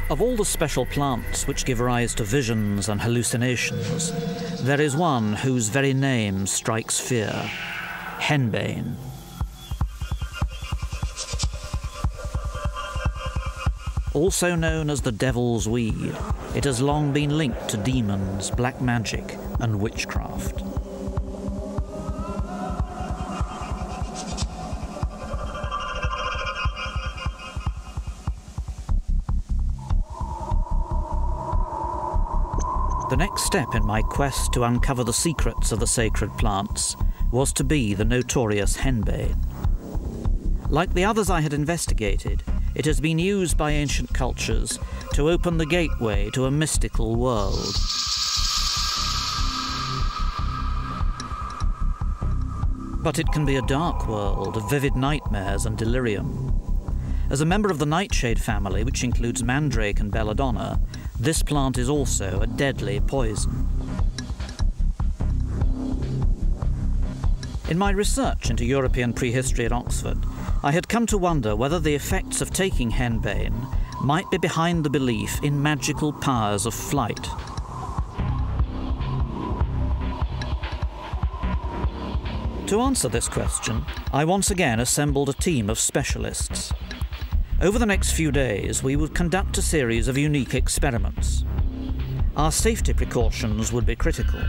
Of all the special plants which give rise to visions and hallucinations, there is one whose very name strikes fear: Henbane. Also known as the Devil's Weed, it has long been linked to demons, black magic, and witchcraft. The next step in my quest to uncover the secrets of the sacred plants was to be the notorious henbane. Like the others I had investigated, it has been used by ancient cultures to open the gateway to a mystical world. But it can be a dark world of vivid nightmares and delirium. As a member of the nightshade family, which includes mandrake and belladonna, this plant is also a deadly poison. In my research into European prehistory at Oxford, I had come to wonder whether the effects of taking henbane might be behind the belief in magical powers of flight. To answer this question, I once again assembled a team of specialists. Over the next few days, we would conduct a series of unique experiments. Our safety precautions would be critical.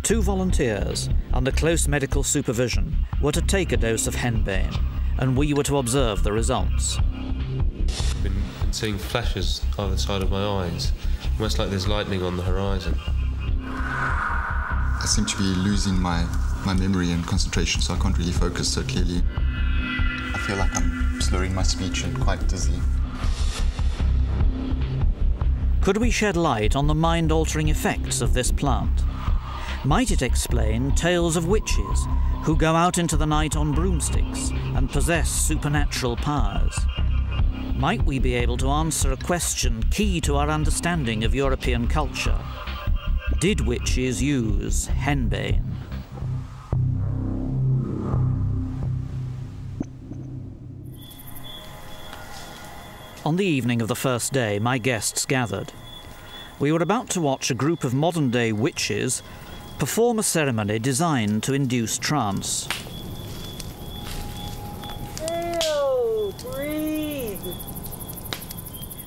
2 volunteers, under close medical supervision, were to take a dose of henbane, and we were to observe the results. I've been seeing flashes either side of my eyes, almost like there's lightning on the horizon. I seem to be losing my memory and concentration, so I can't really focus so clearly. I feel like I'm slurring my speech and quite dizzy. Could we shed light on the mind-altering effects of this plant? Might it explain tales of witches who go out into the night on broomsticks and possess supernatural powers? Might we be able to answer a question key to our understanding of European culture? Did witches use henbane? On the evening of the first day, my guests gathered. We were about to watch a group of modern-day witches perform a ceremony designed to induce trance. Ew, breathe.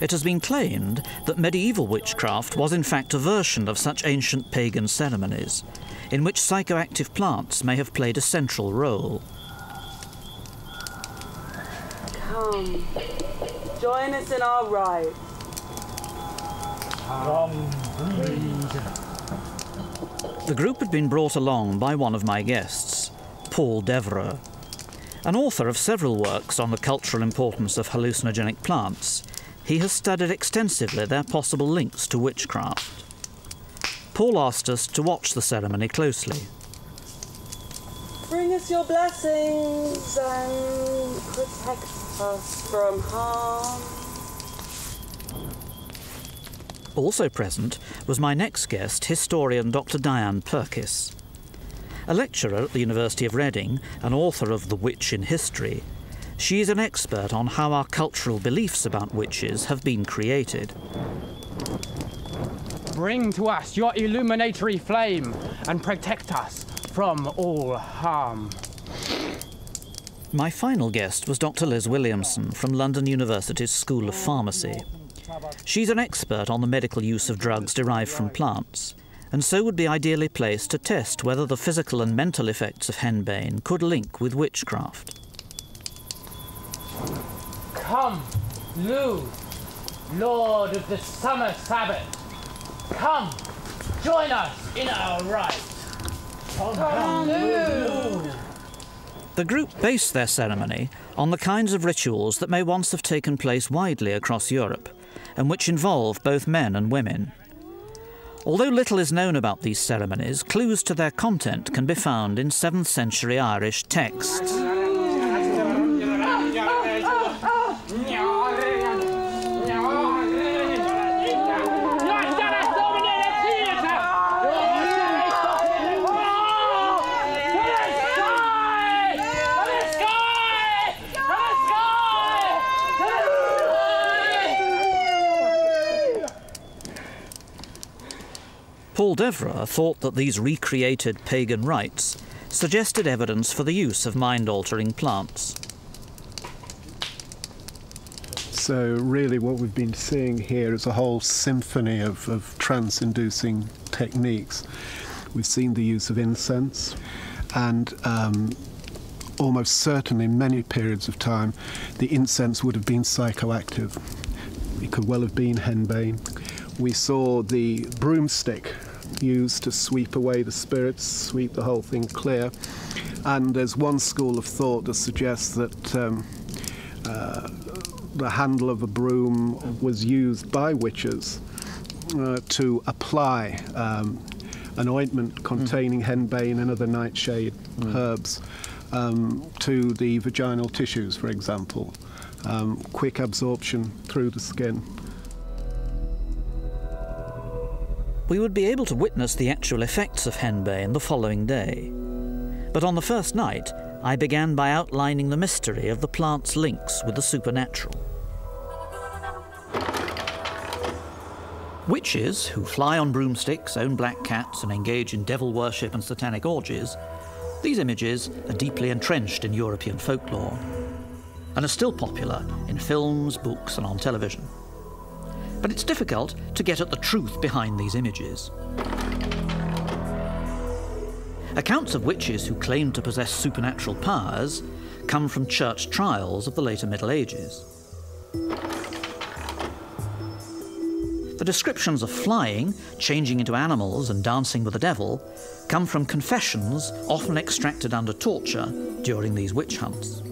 It has been claimed that medieval witchcraft was in fact a version of such ancient pagan ceremonies, in which psychoactive plants may have played a central role. Come, join us in our rite. The group had been brought along by one of my guests, Paul Devereux. An author of several works on the cultural importance of hallucinogenic plants, he has studied extensively their possible links to witchcraft. Paul asked us to watch the ceremony closely. Bring us your blessings and protect us from harm. Also present was my next guest, historian Dr. Diane Purkis. A lecturer at the University of Reading and author of The Witch in History, she is an expert on how our cultural beliefs about witches have been created. Bring to us your illuminatory flame and protect us from all harm. My final guest was Dr. Liz Williamson from London University's School of Pharmacy. She's an expert on the medical use of drugs derived from plants, and so would be ideally placed to test whether the physical and mental effects of henbane could link with witchcraft. Come, Lou, Lord of the Summer Sabbath. Come, join us in our rite. Come, Lou. The group based their ceremony on the kinds of rituals that may once have taken place widely across Europe, and which involve both men and women. Although little is known about these ceremonies, clues to their content can be found in 7th century Irish texts. Devra thought that these recreated pagan rites suggested evidence for the use of mind-altering plants. So really what we've been seeing here is a whole symphony of trance-inducing techniques. We've seen the use of incense, and almost certainly in many periods of time the incense would have been psychoactive. It could well have been henbane. We saw the broomstick used to sweep away the spirits, sweep the whole thing clear. And there's one school of thought that suggests that the handle of a broom was used by witches to apply an ointment containing henbane and other nightshade herbs to the vaginal tissues, for example. Quick absorption through the skin. We would be able to witness the actual effects of henbane the following day. But on the first night, I began by outlining the mystery of the plant's links with the supernatural. Witches, who fly on broomsticks, own black cats, and engage in devil worship and satanic orgies, these images are deeply entrenched in European folklore and are still popular in films, books, and on television. But it's difficult to get at the truth behind these images. Accounts of witches who claim to possess supernatural powers come from church trials of the later Middle Ages. The descriptions of flying, changing into animals and dancing with the devil come from confessions often extracted under torture during these witch hunts.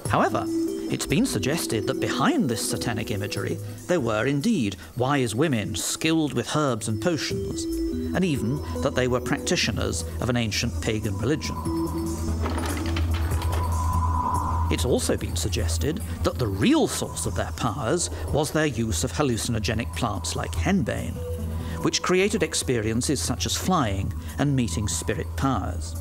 However, it's been suggested that behind this satanic imagery there were indeed wise women skilled with herbs and potions, and even that they were practitioners of an ancient pagan religion. It's also been suggested that the real source of their powers was their use of hallucinogenic plants like henbane, which created experiences such as flying and meeting spirit powers.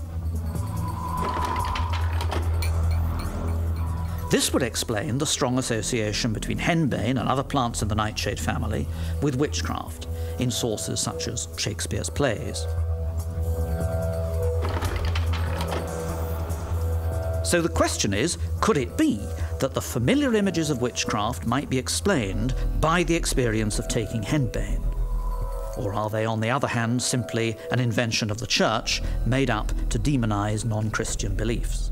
This would explain the strong association between henbane and other plants in the nightshade family with witchcraft in sources such as Shakespeare's plays. So the question is, could it be that the familiar images of witchcraft might be explained by the experience of taking henbane? Or are they, on the other hand, simply an invention of the church made up to demonize non-Christian beliefs?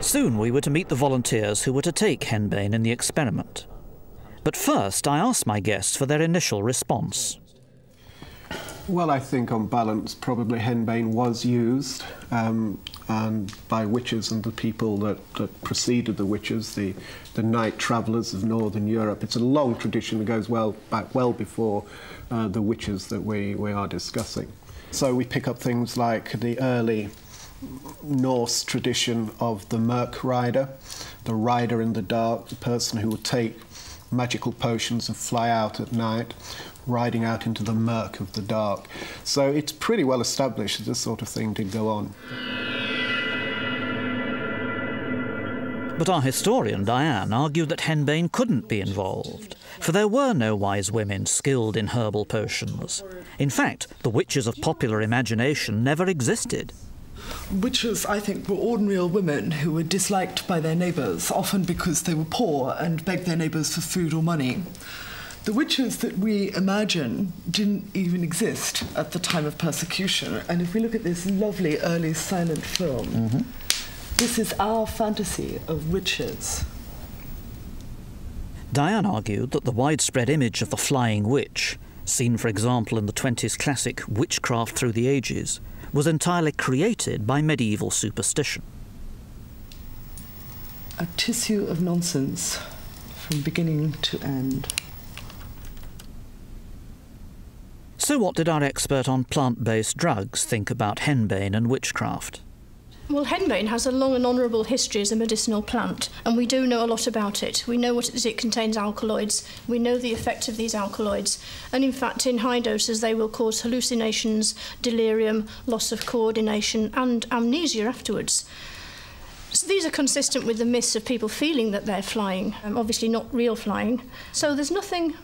Soon we were to meet the volunteers who were to take henbane in the experiment. But first I asked my guests for their initial response. Well, I think on balance probably henbane was used and by witches and the people that preceded the witches, the night travellers of Northern Europe. It's a long tradition that goes back well before the witches that we are discussing. So we pick up things like the early Norse tradition of the Merc rider, the rider in the dark, the person who would take magical potions and fly out at night, riding out into the murk of the dark. So it's pretty well established that this sort of thing did go on. But our historian, Diane, argued that henbane couldn't be involved, for there were no wise women skilled in herbal potions. In fact, the witches of popular imagination never existed. Witches, I think, were ordinary old women who were disliked by their neighbours, often because they were poor and begged their neighbours for food or money. The witches that we imagine didn't even exist at the time of persecution. And if we look at this lovely early silent film, this is our fantasy of witches. Diane argued that the widespread image of the flying witch, seen for example in the 20s classic Witchcraft Through the Ages, was entirely created by medieval superstition. A tissue of nonsense from beginning to end. So what did our expert on plant-based drugs think about henbane and witchcraft? Well, henbane has a long and honourable history as a medicinal plant, and we do know a lot about it. We know it contains alkaloids, we know the effect of these alkaloids, and in fact in high doses they will cause hallucinations, delirium, loss of coordination and amnesia afterwards. So these are consistent with the myths of people feeling that they're flying, obviously not real flying. So there's nothing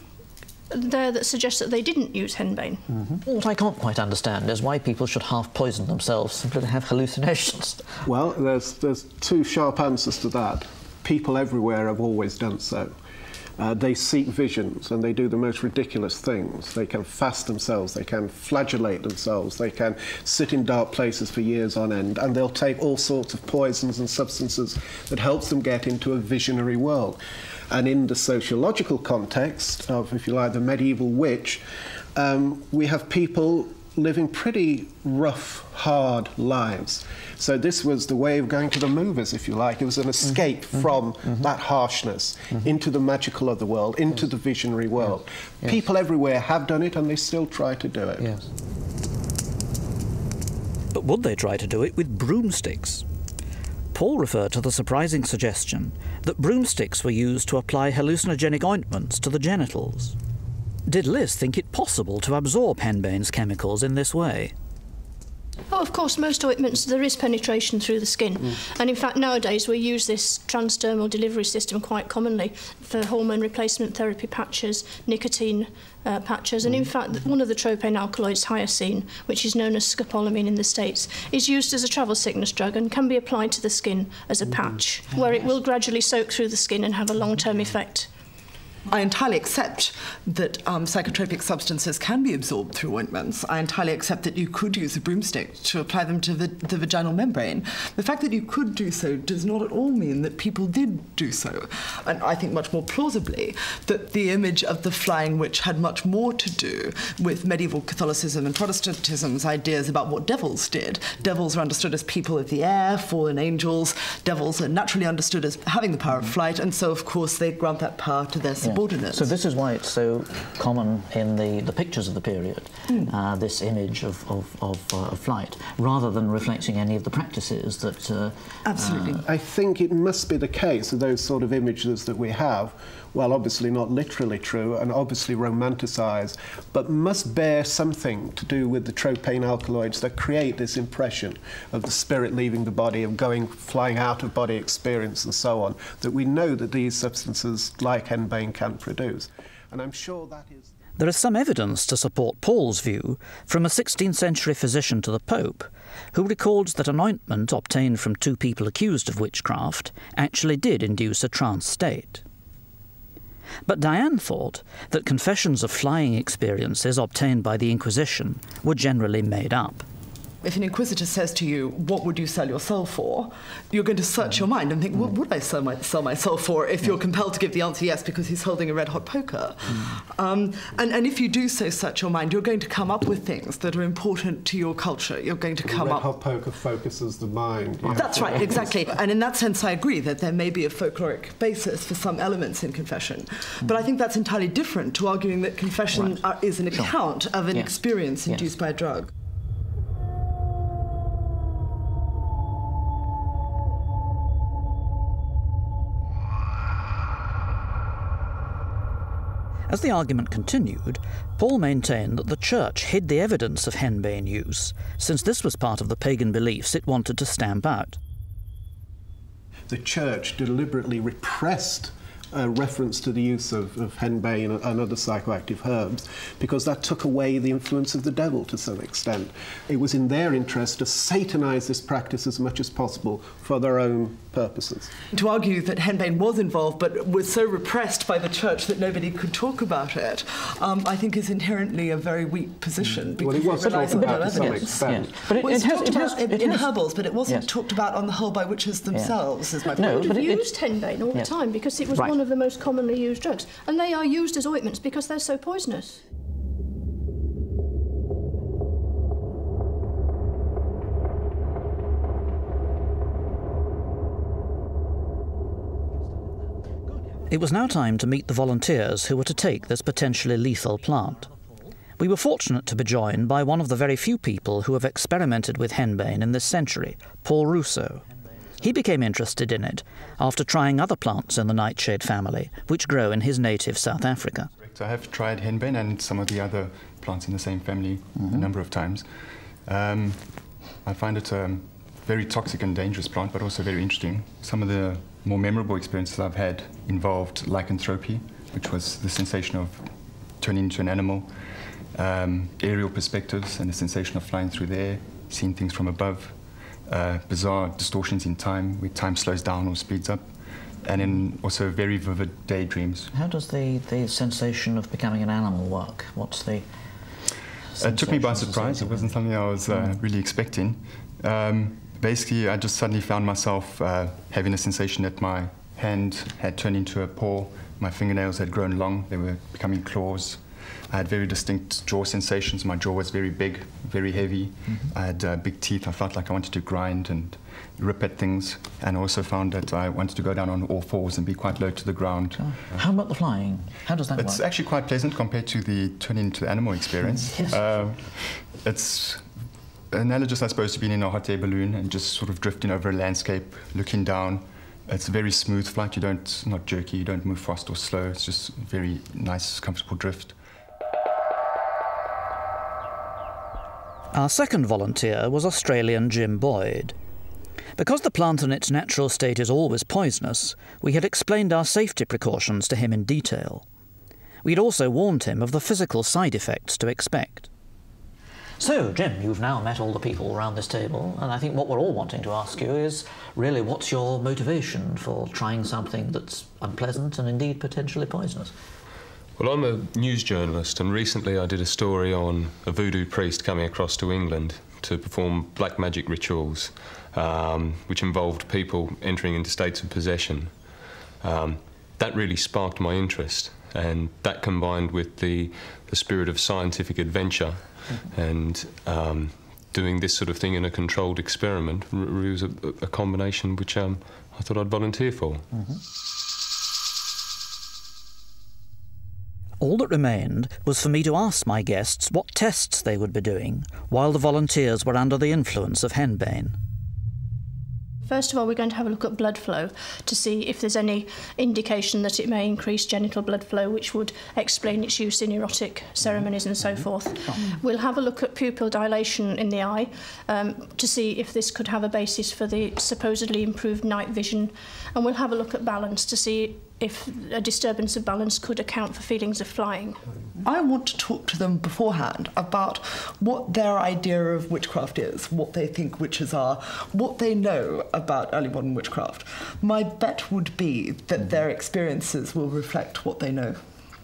there that suggests that they didn't use henbane. What I can't quite understand is why people should half poison themselves simply to have hallucinations. Well, there's two sharp answers to that. People everywhere have always done so. They seek visions and they do the most ridiculous things. They can fast themselves, they can flagellate themselves, they can sit in dark places for years on end, and they'll take all sorts of poisons and substances that helps them get into a visionary world. And in the sociological context of, if you like, the medieval witch, we have people living pretty rough, hard lives. So this was the way of going to the movies, if you like. It was an escape from that harshness into the magical other world, into the visionary world. People everywhere have done it, and they still try to do it. Yes. But would they try to do it with broomsticks? Paul referred to the surprising suggestion that broomsticks were used to apply hallucinogenic ointments to the genitals. Did Liz think it possible to absorb henbane's chemicals in this way? Oh, of course, most ointments, there is penetration through the skin. And in fact, nowadays we use this transdermal delivery system quite commonly for hormone replacement therapy patches, nicotine patches. And in fact, one of the tropane alkaloids, hyoscine, which is known as scopolamine in the States, is used as a travel sickness drug and can be applied to the skin as a patch, where it will gradually soak through the skin and have a long-term effect. I entirely accept that psychotropic substances can be absorbed through ointments. I entirely accept that you could use a broomstick to apply them to the vaginal membrane. The fact that you could do so does not at all mean that people did do so. And I think much more plausibly that the image of the flying witch had much more to do with medieval Catholicism and Protestantism's ideas about what devils did. Devils are understood as people of the air, fallen angels. Devils are naturally understood as having the power of flight, and so, of course, they grant that power to their subordinates. So this is why it's so common in the pictures of the period, this image of flight, rather than reflecting any of the practices that... Absolutely. I think it must be the case of those sort of images that we have, well, obviously not literally true and obviously romanticised, but must bear something to do with the tropane alkaloids that create this impression of the spirit leaving the body, of flying out of body experience and so on, that we know that these substances like henbane can produce. And I'm sure that is... There is some evidence to support Paul's view from a 16th century physician to the Pope, who records that an ointment obtained from two people accused of witchcraft actually did induce a trance state. But Diane thought that confessions of flying experiences obtained by the Inquisition were generally made up. If an inquisitor says to you, what would you sell your soul for? You're going to search your mind and think, what would I sell my soul for, if you're compelled to give the answer yes because he's holding a red-hot poker? And if you do so search your mind, you're going to come up with things that are important to your culture. You're going to come up... Red-hot poker focuses the mind. Yeah. That's right, exactly. And in that sense, I agree that there may be a folkloric basis for some elements in confession. But I think that's entirely different to arguing that confession is an account of an experience induced by a drug. As the argument continued, Paul maintained that the Church hid the evidence of henbane use, since this was part of the pagan beliefs it wanted to stamp out. The Church deliberately repressed reference to the use of henbane and other psychoactive herbs, because that took away the influence of the devil to some extent. It was in their interest to satanize this practice as much as possible for their own purposes. To argue that henbane was involved but was so repressed by the Church that nobody could talk about it, I think is inherently a very weak position. Well, it was talked about to some extent. Yes. But it talked about in herbals, but it wasn't talked about on the whole by witches themselves, is my point. No, but it used henbane all the time because it was one of the most commonly used drugs, and they are used as ointments because they're so poisonous. It was now time to meet the volunteers who were to take this potentially lethal plant. We were fortunate to be joined by one of the very few people who have experimented with henbane in this century, Paul Rousseau. He became interested in it after trying other plants in the nightshade family, which grow in his native South Africa. So I have tried henbane and some of the other plants in the same family a number of times. I find it very toxic and dangerous plant, but also very interesting. Some of the more memorable experiences I've had involved lycanthropy, which was the sensation of turning into an animal, aerial perspectives and the sensation of flying through the air, seeing things from above, bizarre distortions in time, where time slows down or speeds up, and then also very vivid daydreams. How does the sensation of becoming an animal work? What's the... It took me by surprise. It wasn't something I was really expecting. Basically, I just suddenly found myself having a sensation that my hand had turned into a paw, my fingernails had grown long, they were becoming claws. I had very distinct jaw sensations. My jaw was very big, very heavy. I had big teeth. I felt like I wanted to grind and rip at things. And I also found that I wanted to go down on all fours and be quite low to the ground. Oh. How about the flying? How does that work? It's actually quite pleasant compared to the turning into the animal experience. Yes. It's analogous, I suppose, to being in a hot air balloon and just sort of drifting over a landscape, looking down. It's a very smooth flight. Not jerky, you don't move fast or slow. It's just a very nice, comfortable drift. Our second volunteer was Australian Jim Boyd. Because the plant in its natural state is always poisonous, we had explained our safety precautions to him in detail. We'd also warned him of the physical side effects to expect. So, Jim, you've now met all the people around this table, and I think what we're all wanting to ask you is, really, what's your motivation for trying something that's unpleasant and indeed potentially poisonous? Well, I'm a news journalist, and recently I did a story on a voodoo priest coming across to England to perform black magic rituals, which involved people entering into states of possession. That really sparked my interest, and that combined with the spirit of scientific adventure and doing this sort of thing in a controlled experiment was a combination which I thought I'd volunteer for. All that remained was for me to ask my guests what tests they would be doing while the volunteers were under the influence of Henbane. First of all, we're going to have a look at blood flow to see if there's any indication that it may increase genital blood flow, which would explain its use in erotic ceremonies and so forth. We'll have a look at pupil dilation in the eye to see if this could have a basis for the supposedly improved night vision. And we'll have a look at balance to see if a disturbance of balance could account for feelings of flying. I want to talk to them beforehand about what their idea of witchcraft is, what they think witches are, what they know about early modern witchcraft. My bet would be that their experiences will reflect what they know.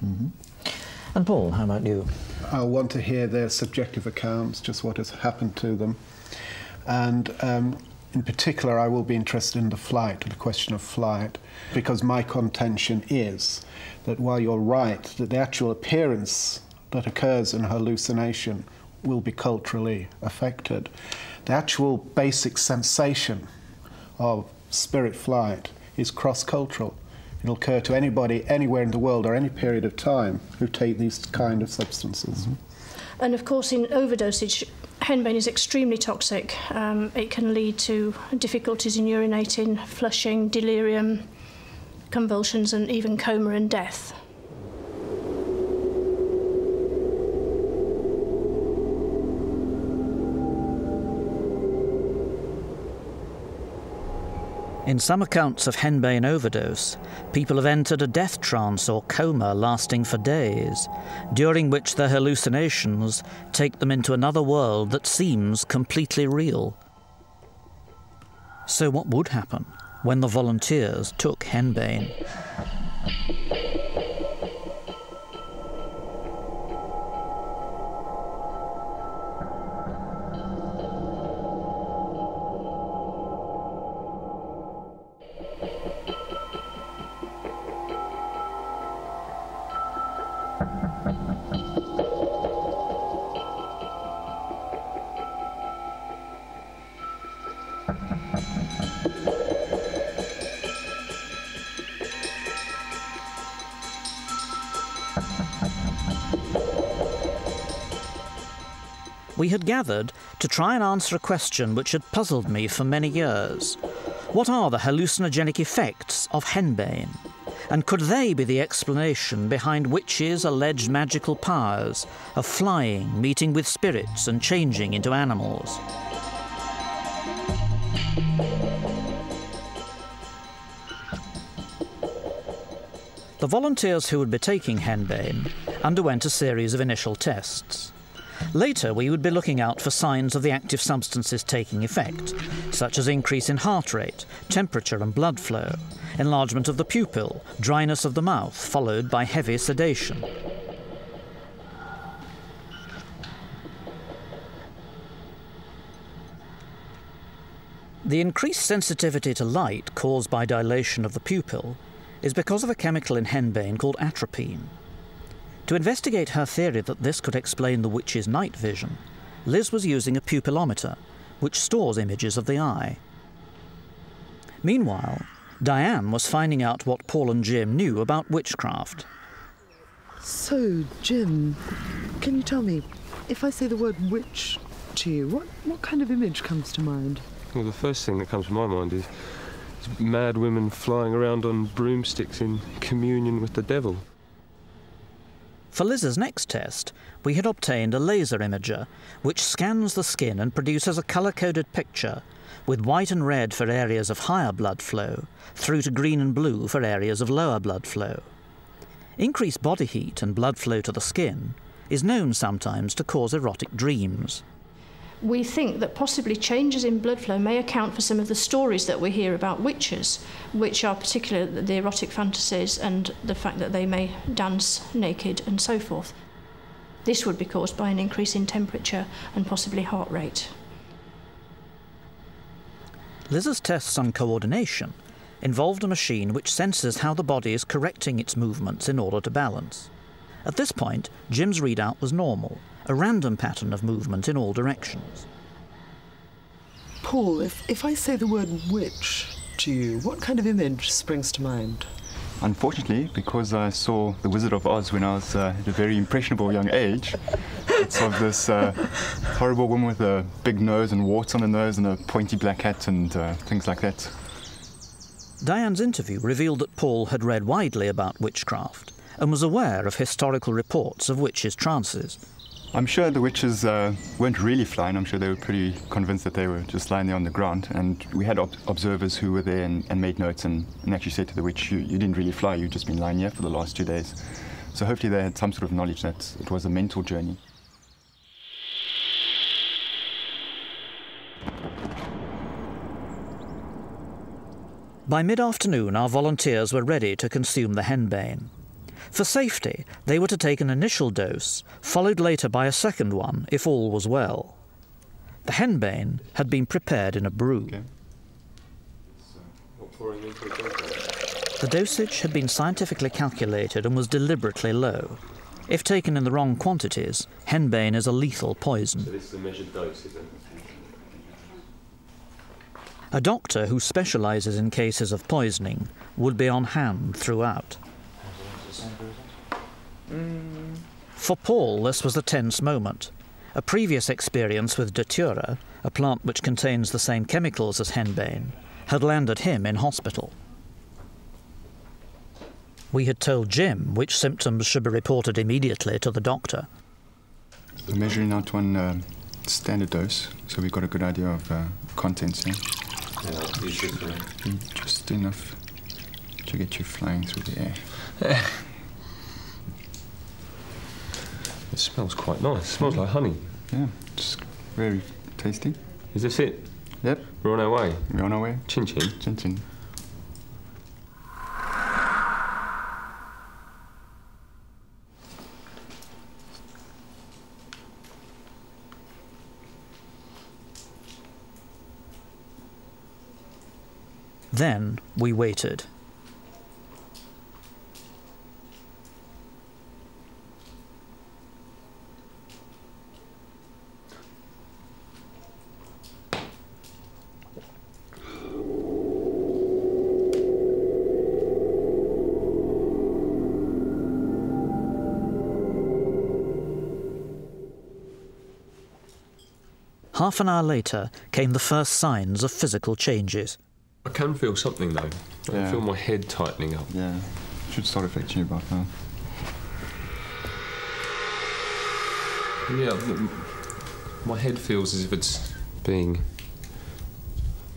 And Paul, how about you? I'll want to hear their subjective accounts, just what has happened to them. And in particular, I will be interested in the question of flight, because my contention is that while you're right, that the actual appearance that occurs in hallucination will be culturally affected, the actual basic sensation of spirit flight is cross-cultural. It'll occur to anybody, anywhere in the world, or any period of time who take these kind of substances. And of course, in overdosage, henbane is extremely toxic. It can lead to difficulties in urinating, flushing, delirium, convulsions, and even coma and death. In some accounts of henbane overdose, people have entered a death trance or coma lasting for days, during which their hallucinations take them into another world that seems completely real. So what would happen when the volunteers took henbane? We had gathered to try and answer a question which had puzzled me for many years. What are the hallucinogenic effects of henbane? And could they be the explanation behind witches' alleged magical powers of flying, meeting with spirits and changing into animals? The volunteers who would be taking Henbane underwent a series of initial tests. Later, we would be looking out for signs of the active substances taking effect, such as increase in heart rate, temperature and blood flow, enlargement of the pupil, dryness of the mouth, followed by heavy sedation. The increased sensitivity to light caused by dilation of the pupil is because of a chemical in henbane called atropine. To investigate her theory that this could explain the witch's night vision, Liz was using a pupillometer, which stores images of the eye. Meanwhile, Diane was finding out what Paul and Jim knew about witchcraft. So, Jim, can you tell me, if I say the word witch to you, what kind of image comes to mind? Well, the first thing that comes to my mind is mad women flying around on broomsticks in communion with the devil. For Liz's next test, we had obtained a laser imager, which scans the skin and produces a colour-coded picture, with white and red for areas of higher blood flow, through to green and blue for areas of lower blood flow. Increased body heat and blood flow to the skin is known sometimes to cause erotic dreams. We think that possibly changes in blood flow may account for some of the stories that we hear about witches, which are particularly the erotic fantasies and the fact that they may dance naked and so forth. This would be caused by an increase in temperature and possibly heart rate. Liz's tests on coordination involved a machine which senses how the body is correcting its movements in order to balance. At this point, Jim's readout was normal, a random pattern of movement in all directions. Paul, if I say the word witch to you, what kind of image springs to mind? Unfortunately, because I saw The Wizard of Oz when I was at a very impressionable young age, it's of this horrible woman with a big nose and warts on the nose and a pointy black hat and things like that. Diane's interview revealed that Paul had read widely about witchcraft and was aware of historical reports of witches' trances. I'm sure the witches weren't really flying. I'm sure they were pretty convinced that they were just lying there on the ground. And we had observers who were there and made notes and actually said to the witch, you didn't really fly, you've just been lying here for the last 2 days. So hopefully they had some sort of knowledge that it was a mental journey. By mid-afternoon, our volunteers were ready to consume the henbane. For safety, they were to take an initial dose, followed later by a second one, if all was well. The henbane had been prepared in a brew. Okay. The dosage had been scientifically calculated and was deliberately low. If taken in the wrong quantities, henbane is a lethal poison. So this is a measured dose, is it? A doctor who specialises in cases of poisoning would be on hand throughout. For Paul, this was a tense moment. A previous experience with datura, a plant which contains the same chemicals as henbane, had landed him in hospital. We had told Jim which symptoms should be reported immediately to the doctor. We're measuring out one standard dose, so we've got a good idea of contents here. Yeah, you should be. Just enough to get you flying through the air. It smells quite nice. It smells like honey. Yeah, just very tasty. Is this it? Yep. We're on our way. We're on our way. Chin chin. Chin chin. Then we waited. Half an hour later came the first signs of physical changes. I can feel something though. I Yeah. feel my head tightening up. Yeah, should start affecting you about now. Yeah, my head feels as if it's being...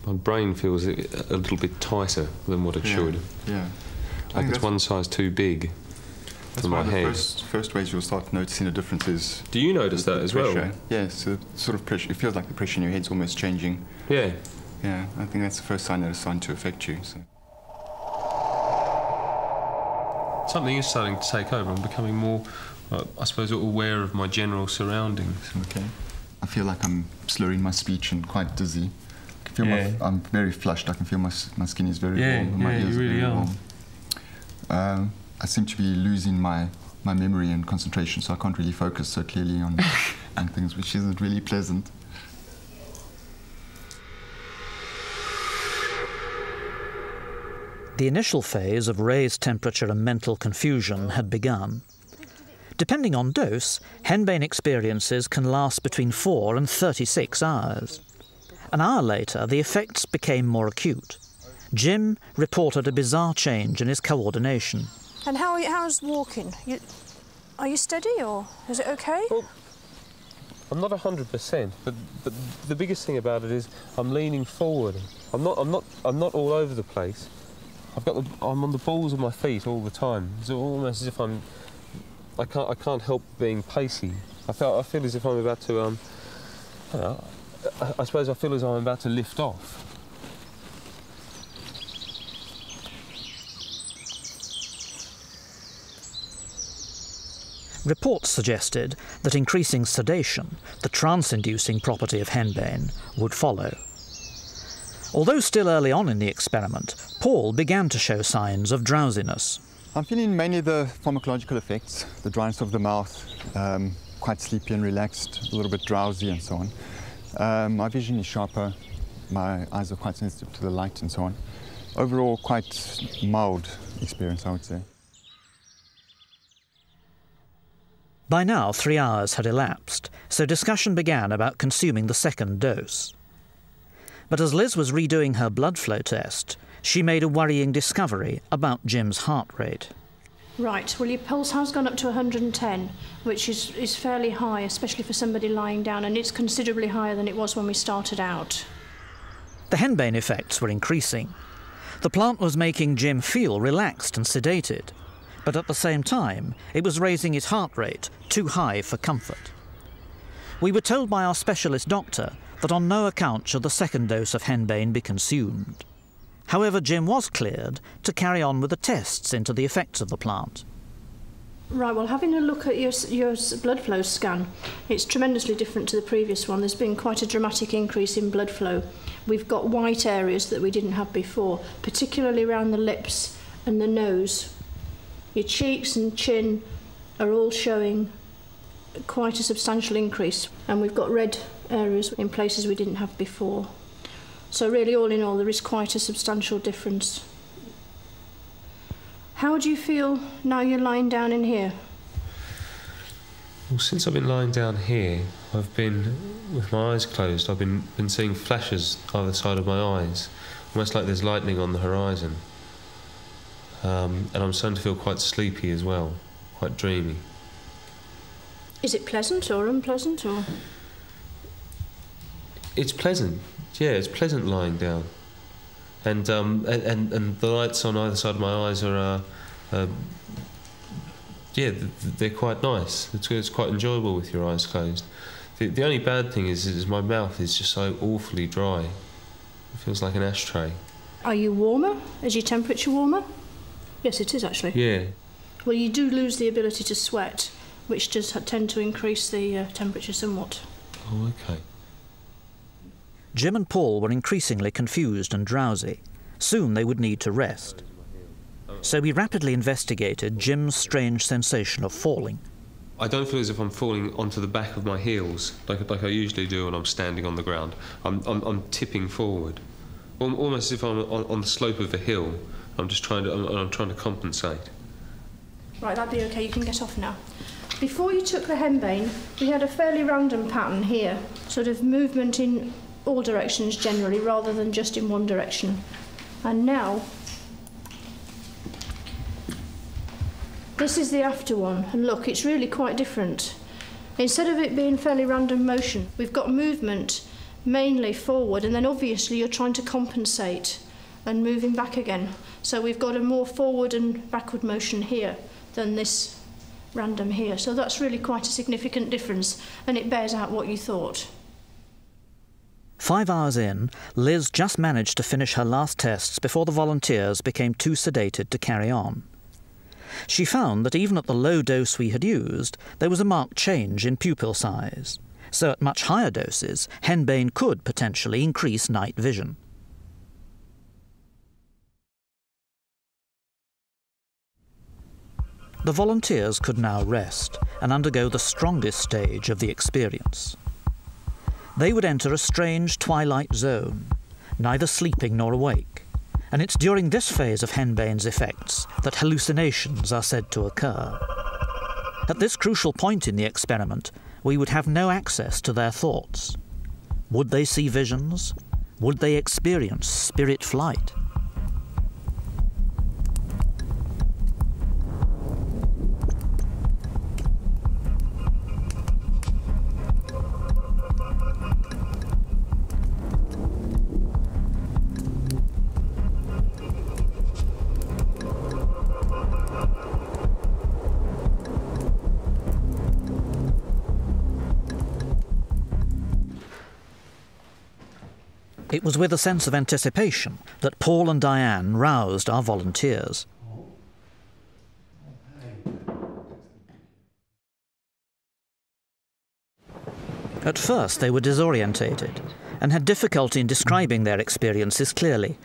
My brain feels a little bit tighter than what it should. Yeah. Like it's one size too big for my head. First ways you'll start noticing the differences. Do you notice that as well? Yeah, so sort of pressure. It feels like the pressure in your head's almost changing. Yeah. Yeah, I think that's the first sign that it's starting to affect you. So. Something is starting to take over. I'm becoming more, I suppose, aware of my general surroundings. Okay. I feel like I'm slurring my speech and quite dizzy. I can feel I'm very flushed. I can feel my skin is very warm. My ears you really are very are. warm. I seem to be losing my memory and concentration, so I can't really focus so clearly on things, which isn't really pleasant. The initial phase of raised temperature and mental confusion had begun. Depending on dose, Henbane experiences can last between 4 and 36 hours. An hour later, the effects became more acute. Jim reported a bizarre change in his coordination. And how's walking? Are you steady, or is it okay? Well, I'm not 100%, but the biggest thing about it is I'm leaning forward. I'm not all over the place. I'm on the balls of my feet all the time. It's almost as if I can't help being pacey. I feel as if I'm about to I suppose I feel as though I'm about to lift off. Reports suggested that increasing sedation, the trance-inducing property of Henbane, would follow. Although still early on in the experiment, Paul began to show signs of drowsiness. I'm feeling mainly the pharmacological effects, the dryness of the mouth, quite sleepy and relaxed, a little bit drowsy and so on. My vision is sharper, my eyes are quite sensitive to the light and so on. Overall, quite mild experience, I would say. By now, 3 hours had elapsed, so discussion began about consuming the second dose. But as Liz was redoing her blood flow test, she made a worrying discovery about Jim's heart rate. Right, well, your pulse has gone up to 110, which is fairly high, especially for somebody lying down, and it's considerably higher than it was when we started out. The Henbane effects were increasing. The plant was making Jim feel relaxed and sedated, but at the same time, it was raising his heart rate too high for comfort. We were told by our specialist doctor that on no account should the second dose of Henbane be consumed. However, Jim was cleared to carry on with the tests into the effects of the plant. Right, well, having a look at your blood flow scan, it's tremendously different to the previous one. There's been quite a dramatic increase in blood flow. We've got white areas that we didn't have before, particularly around the lips and the nose. Your cheeks and chin are all showing quite a substantial increase, and we've got red areas in places we didn't have before. So really, all in all, there is quite a substantial difference. How do you feel now you're lying down in here? Well, since I've been lying down here, I've been, with my eyes closed, I've been seeing flashes either side of my eyes, almost like there's lightning on the horizon. And I'm starting to feel quite sleepy as well, quite dreamy. Is it pleasant or unpleasant, or...? It's pleasant. Yeah, it's pleasant lying down, and the lights on either side of my eyes are, yeah, they're quite nice. It's quite enjoyable with your eyes closed. The only bad thing is my mouth is just so awfully dry. It feels like an ashtray. Are you warmer? Is your temperature warmer? Yes, it is actually. Yeah. Well, you do lose the ability to sweat, which does tend to increase the temperature somewhat. Oh, okay. Jim and Paul were increasingly confused and drowsy. Soon they would need to rest. So we rapidly investigated Jim's strange sensation of falling. I don't feel as if I'm falling onto the back of my heels, like I usually do when I'm standing on the ground. I'm tipping forward, almost as if I'm on the slope of a hill. I'm trying to compensate. Right, that'd be okay. You can get off now. Before you took the Henbane, we had a fairly random pattern here, sort of movement in all directions generally, rather than just in one direction. And now, this is the after one, and look, it's really quite different. Instead of it being fairly random motion, we've got movement mainly forward, and then obviously you're trying to compensate and moving back again. So we've got a more forward and backward motion here than this random here. So that's really quite a significant difference, and it bears out what you thought. 5 hours in, Liz just managed to finish her last tests before the volunteers became too sedated to carry on. She found that even at the low dose we had used, there was a marked change in pupil size. So at much higher doses, Henbane could potentially increase night vision. The volunteers could now rest and undergo the strongest stage of the experience. They would enter a strange twilight zone, neither sleeping nor awake, and it's during this phase of Henbane's effects that hallucinations are said to occur. At this crucial point in the experiment, we would have no access to their thoughts. Would they see visions? Would they experience spirit flight? It was with a sense of anticipation that Paul and Diane roused our volunteers. At first they were disorientated and had difficulty in describing their experiences clearly.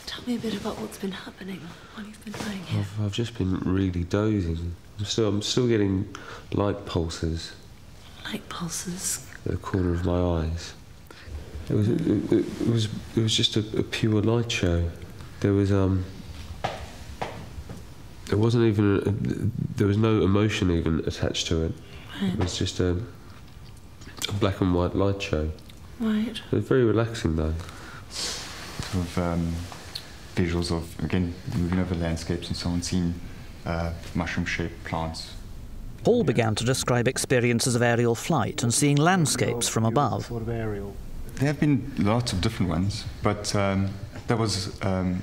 Tell me a bit about what's been happening, what you've been doing here. I've just been really dozing. I'm still getting light pulses. Light pulses? At the corner of my eyes. It was just a pure light show. There was there wasn't even there was no emotion even attached to it. Right. It was just a black and white light show. Right. It was very relaxing though. Sort of visuals of, again, moving over landscapes and so on, seeing mushroom-shaped plants. Paul began to describe experiences of aerial flight and seeing landscapes from above. Sort of aerial. There have been lots of different ones, but that was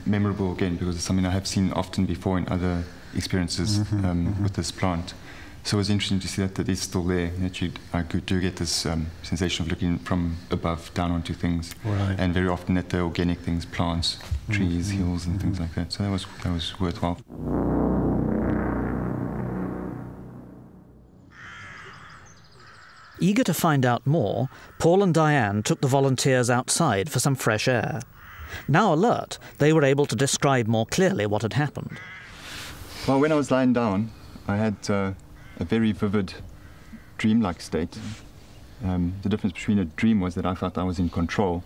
memorable again because it's something I have seen often before in other experiences with this plant. So it was interesting to see that it is still there, that I do get this sensation of looking from above down onto things. Right. And very often at the organic things, plants, trees, hills and things like that. So that was worthwhile. Eager to find out more, Paul and Diane took the volunteers outside for some fresh air. Now alert, they were able to describe more clearly what had happened. Well, when I was lying down, I had a very vivid dreamlike state. The difference between a dream was that I felt I was in control.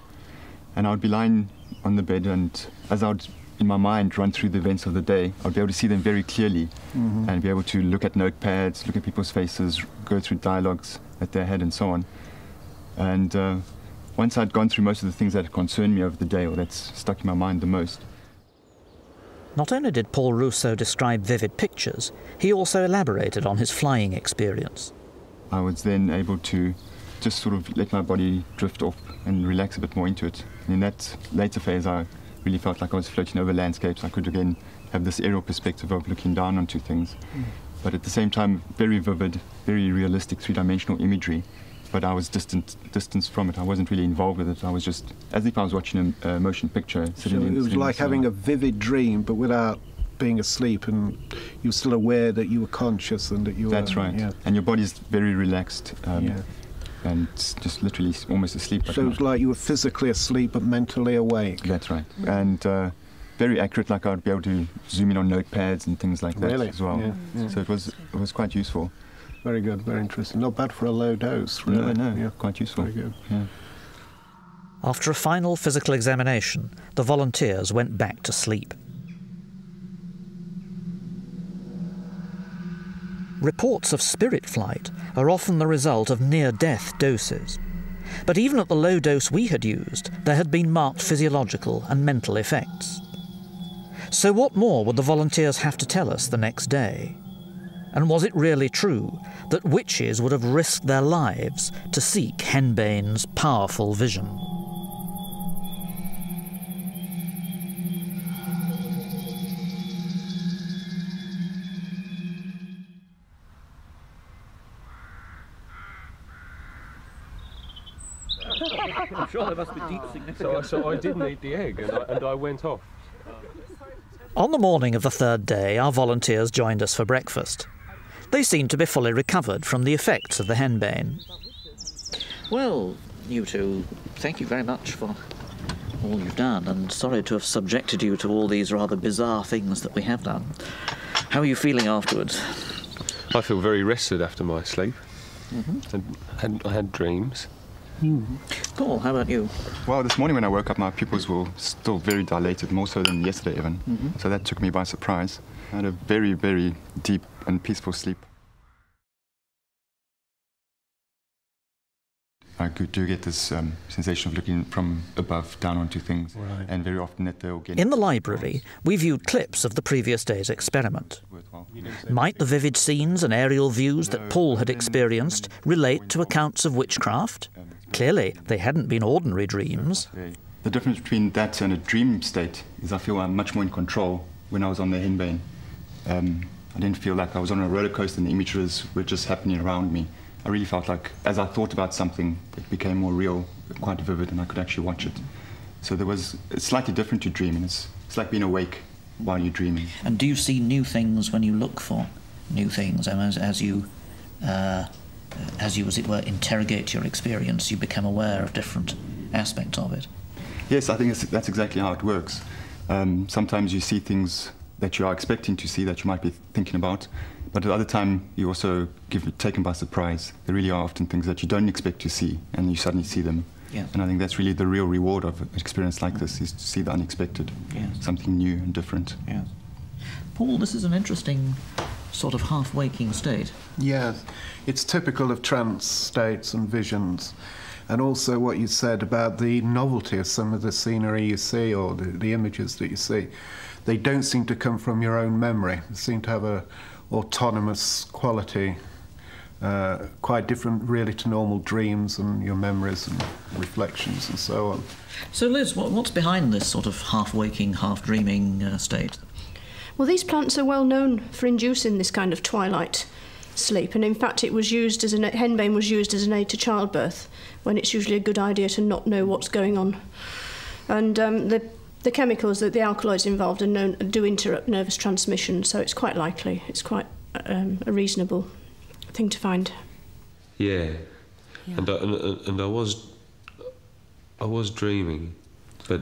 And I would be lying on the bed, and as I would, in my mind, run through the events of the day, I would be able to see them very clearly and be able to look at notepads, look at people's faces, go through dialogues that they had and so on. And once I'd gone through most of the things that concerned me over the day, or that's stuck in my mind the most. Not only did Paul Rousseau describe vivid pictures, he also elaborated on his flying experience. I was then able to just sort of let my body drift off and relax a bit more into it. And in that later phase, I really felt like I was floating over landscapes. I could again have this aerial perspective of looking down onto things. But at the same time, very vivid, very realistic three-dimensional imagery. But I was distanced from it. I wasn't really involved with it. I was just as if I was watching a motion picture. So it was like having a vivid dream, but without being asleep, and you were still aware that you were conscious and that you were... That's right. Yeah. And your body's very relaxed and just literally almost asleep. So it was like you were physically asleep but mentally awake. That's right. And very accurate, like I would be able to zoom in on notepads and things like that as well. Yeah. So it was quite useful. Very good, very interesting. Not bad for a low dose, really. No, yeah. Quite useful. Very good. Yeah. After a final physical examination, the volunteers went back to sleep. Reports of spirit flight are often the result of near-death doses. But even at the low dose we had used, there had been marked physiological and mental effects. So what more would the volunteers have to tell us the next day? And was it really true that witches would have risked their lives to seek Henbane's powerful vision? I'm sure there must be deep significance. So I didn't eat the egg, and I went off. On the morning of the third day, our volunteers joined us for breakfast. They seemed to be fully recovered from the effects of the henbane. Well, you two, thank you very much for all you've done, and sorry to have subjected you to all these rather bizarre things that we have done. How are you feeling afterwards? I feel very rested after my sleep. I had dreams. Paul, how about you? Well, this morning when I woke up, my pupils were still very dilated, more so than yesterday even. So that took me by surprise. I had a very, very deep and peaceful sleep. I do get this sensation of looking from above down onto things, and very often that they'll get... In the library, we viewed clips of the previous day's experiment. Might the vivid scenes and aerial views that Paul had experienced relate to accounts of witchcraft? Clearly, they hadn't been ordinary dreams. The difference between that and a dream state is I feel I'm much more in control when I was on the henbane. I didn't feel like I was on a roller coaster and the images were just happening around me. I really felt like, as I thought about something, it became more real, quite vivid, and I could actually watch it. So it's slightly different to dreaming. It's like being awake while you're dreaming. And do you see new things when you look for new things? And as you, as it were, interrogate your experience, you become aware of different aspects of it? Yes, I think that's exactly how it works. Sometimes you see things that you are expecting to see that you might be thinking about, but at the other time you also taken by surprise. There really are often things that you don't expect to see, and you suddenly see them. Yeah. And I think that's really the real reward of an experience like this, is to see the unexpected, something new and different. Yes. Paul, this is an interesting sort of half-waking state. Yes, it's typical of trance states and visions. And also what you said about the novelty of some of the scenery you see, or the images that you see. They don't seem to come from your own memory. They seem to have a autonomous quality, quite different really to normal dreams and your memories and reflections and so on. So Liz, what's behind this sort of half-waking, half-dreaming state? Well, these plants are well known for inducing this kind of twilight sleep, and in fact it was used as henbane was used as an aid to childbirth, when it's usually a good idea to not know what's going on. And the chemicals, the alkaloids involved, are known do interrupt nervous transmission, so it's quite likely, it's quite a reasonable thing to find. Yeah. And I was dreaming, but.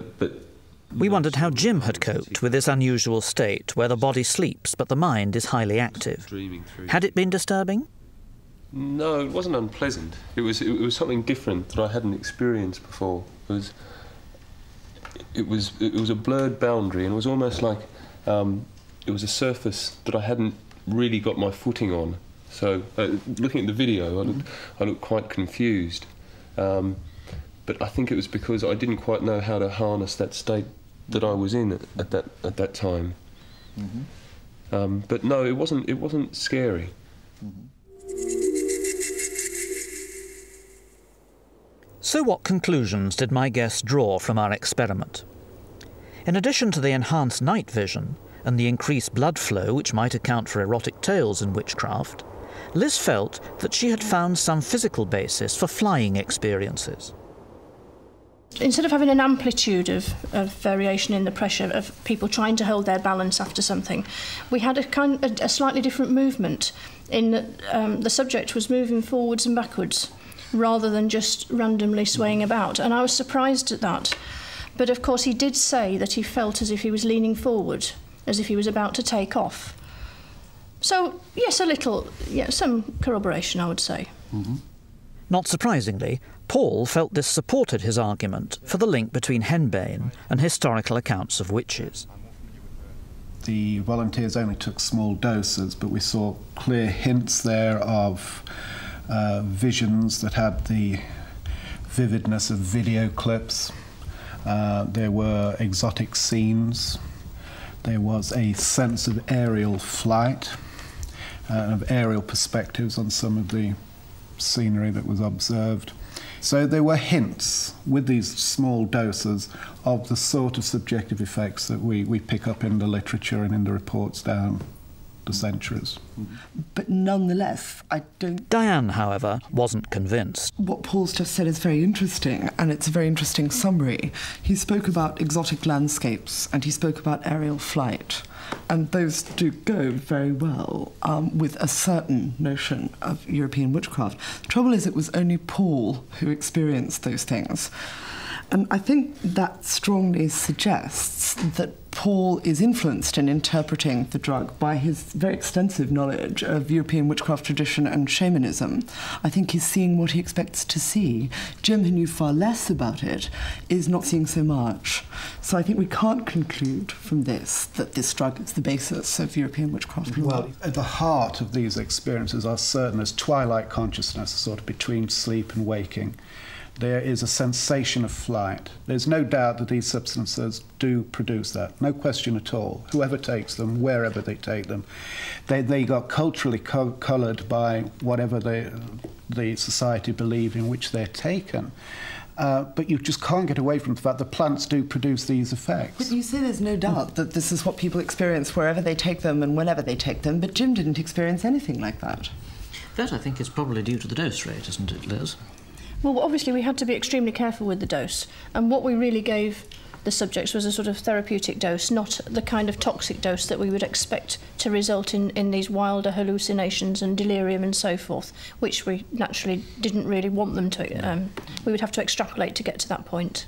We wondered how Jim had coped with this unusual state where the body sleeps but the mind is highly active. Had it been disturbing? No, it wasn't unpleasant. It was something different that I hadn't experienced before. It was a blurred boundary, and it was almost like it was a surface that I hadn't really got my footing on. So looking at the video, I looked quite confused. But I think it was because I didn't quite know how to harness that state that I was in at that time. But no, it wasn't scary. So what conclusions did my guests draw from our experiment? In addition to the enhanced night vision and the increased blood flow which might account for erotic tales in witchcraft, Liz felt that she had found some physical basis for flying experiences. Instead of having an amplitude of variation in the pressure of people trying to hold their balance after something, we had a slightly different movement in that the subject was moving forwards and backwards rather than just randomly swaying about, and I was surprised at that. But of course he did say that he felt as if he was leaning forward, as if he was about to take off. So yes, some corroboration, I would say. Not surprisingly, Paul felt this supported his argument for the link between henbane and historical accounts of witches. The volunteers only took small doses, but we saw clear hints there of visions that had the vividness of video clips. There were exotic scenes. There was a sense of aerial flight, of aerial perspectives on some of the scenery that was observed. So there were hints with these small doses of the sort of subjective effects that we pick up in the literature and in the reports down the centuries. But nonetheless, I don't... Diane, however, wasn't convinced. What Paul's just said is very interesting, and it's a very interesting summary. He spoke about exotic landscapes, and he spoke about aerial flight, and those do go very well with a certain notion of European witchcraft. The trouble is, it was only Paul who experienced those things. And I think that strongly suggests that Paul is influenced in interpreting the drug by his very extensive knowledge of European witchcraft tradition and shamanism. I think he's seeing what he expects to see. Jim, who knew far less about it, is not seeing so much. So I think we can't conclude from this that this drug is the basis of European witchcraft. Well, at the heart of these experiences are certain as twilight consciousness, sort of between sleep and waking. There is a sensation of flight. There's no doubt that these substances do produce that. No question at all. Whoever takes them, wherever they take them, they got culturally coloured by whatever the society believed in which they're taken. But you just can't get away from the fact that plants do produce these effects. But you say there's no doubt that this is what people experience wherever they take them and whenever they take them, but Jim didn't experience anything like that. That, I think, is probably due to the dose rate, isn't it, Liz? Well, obviously we had to be extremely careful with the dose, and what we really gave the subjects was a sort of therapeutic dose, not the kind of toxic dose that we would expect to result in these wilder hallucinations and delirium and so forth, which we naturally didn't really want them to. We would have to extrapolate to get to that point.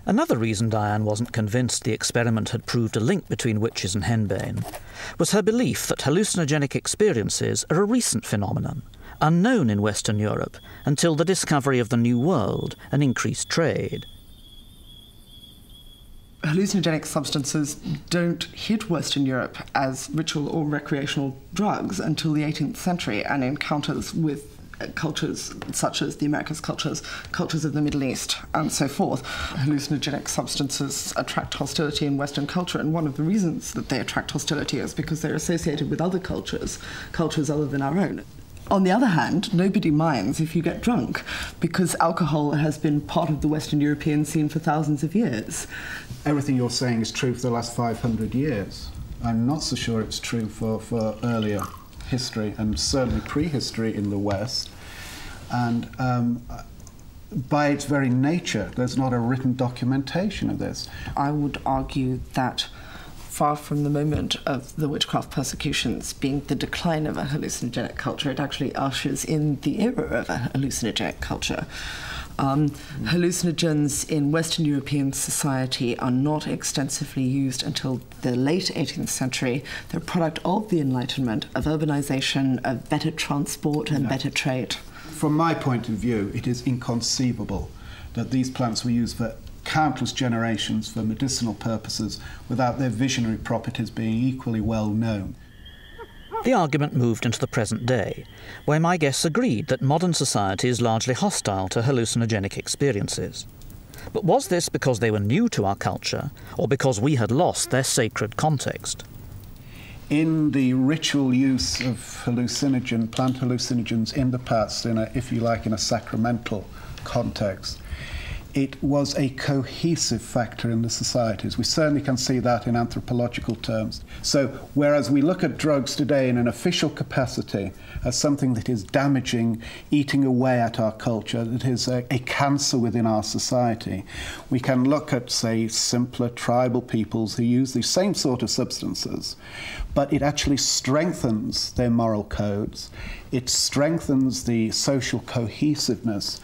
Another reason Diane wasn't convinced the experiment had proved a link between witches and henbane was her belief that hallucinogenic experiences are a recent phenomenon, unknown in Western Europe until the discovery of the New World and increased trade. Hallucinogenic substances don't hit Western Europe as ritual or recreational drugs until the 18th century, and encounters with cultures such as the Americas cultures of the Middle East, and so forth. Hallucinogenic substances attract hostility in Western culture, and one of the reasons that they attract hostility is because they're associated with other cultures other than our own. On the other hand, nobody minds if you get drunk, because alcohol has been part of the Western European scene for thousands of years. Everything you're saying is true for the last 500 years. I'm not so sure it's true for earlier history, and certainly prehistory in the West. And by its very nature, there's not a written documentation of this. I would argue that far from the moment of the witchcraft persecutions being the decline of a hallucinogenic culture, it actually ushers in the era of a hallucinogenic culture. Hallucinogens in Western European society are not extensively used until the late 18th century. They're a product of the Enlightenment, of urbanization, of better transport and better trade. From my point of view, it is inconceivable that these plants were used for countless generations for medicinal purposes without their visionary properties being equally well known. The argument moved into the present day, where my guests agreed that modern society is largely hostile to hallucinogenic experiences. But was this because they were new to our culture, or because we had lost their sacred context? In the ritual use of plant hallucinogens in the past, if you like, in a sacramental context, it was a cohesive factor in the societies. We certainly can see that in anthropological terms. So whereas we look at drugs today in an official capacity as something that is damaging, eating away at our culture, that is a cancer within our society, we can look at, say, simpler tribal peoples who use these same sort of substances, but it actually strengthens their moral codes, it strengthens the social cohesiveness,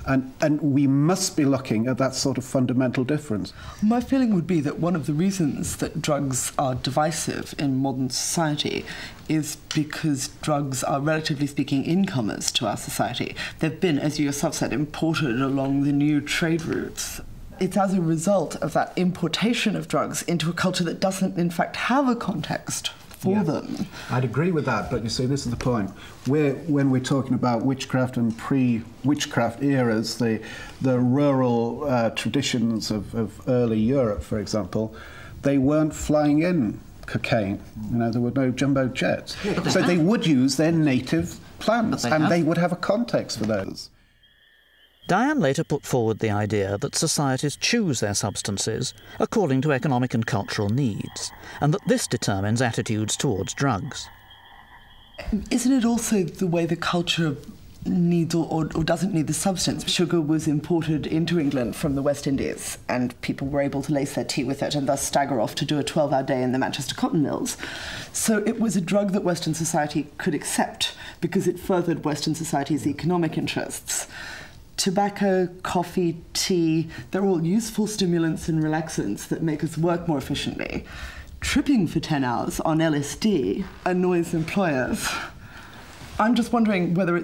and we must be looking at that sort of fundamental difference. My feeling would be that one of the reasons that drugs are divisive in modern society is because drugs are, relatively speaking, incomers to our society. They've been, as you yourself said, imported along the new trade routes. It's as a result of that importation of drugs into a culture that doesn't, in fact, have a context for them. I'd agree with that, but you see, this is the point. When we're talking about witchcraft and pre-witchcraft eras, the rural traditions of early Europe, for example, they weren't flying in cocaine. There were no jumbo jets. So they would use their native plants, and they would have a context for those. Diane later put forward the idea that societies choose their substances according to economic and cultural needs, and that this determines attitudes towards drugs. Isn't it also the way the culture needs or doesn't need the substance? Sugar was imported into England from the West Indies, and people were able to lace their tea with it and thus stagger off to do a 12-hour day in the Manchester cotton mills. So it was a drug that Western society could accept because it furthered Western society's economic interests. Tobacco, coffee, tea, they're all useful stimulants and relaxants that make us work more efficiently. Tripping for 10 hours on LSD annoys employers. I'm just wondering whether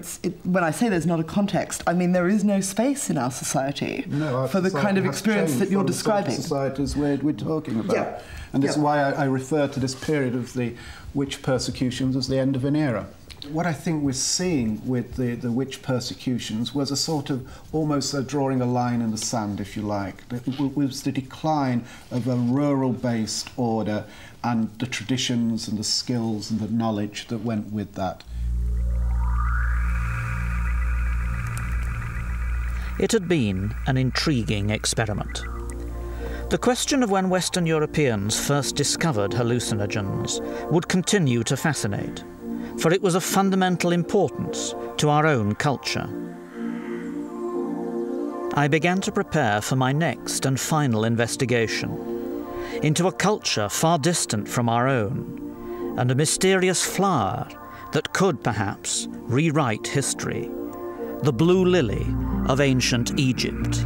when I say there's not a context, I mean there is no space in our society for the kind of experience that you're describing. Societies we're talking about. Yeah. And this is why I refer to this period of the witch persecutions as the end of an era. What I think we're seeing with the witch persecutions was a sort of almost drawing a line in the sand, if you like. It was the decline of a rural-based order and the traditions and the skills and the knowledge that went with that. It had been an intriguing experiment. The question of when Western Europeans first discovered hallucinogens would continue to fascinate, for it was of fundamental importance to our own culture. I began to prepare for my next and final investigation into a culture far distant from our own, and a mysterious flower that could perhaps rewrite history, the blue lily of ancient Egypt.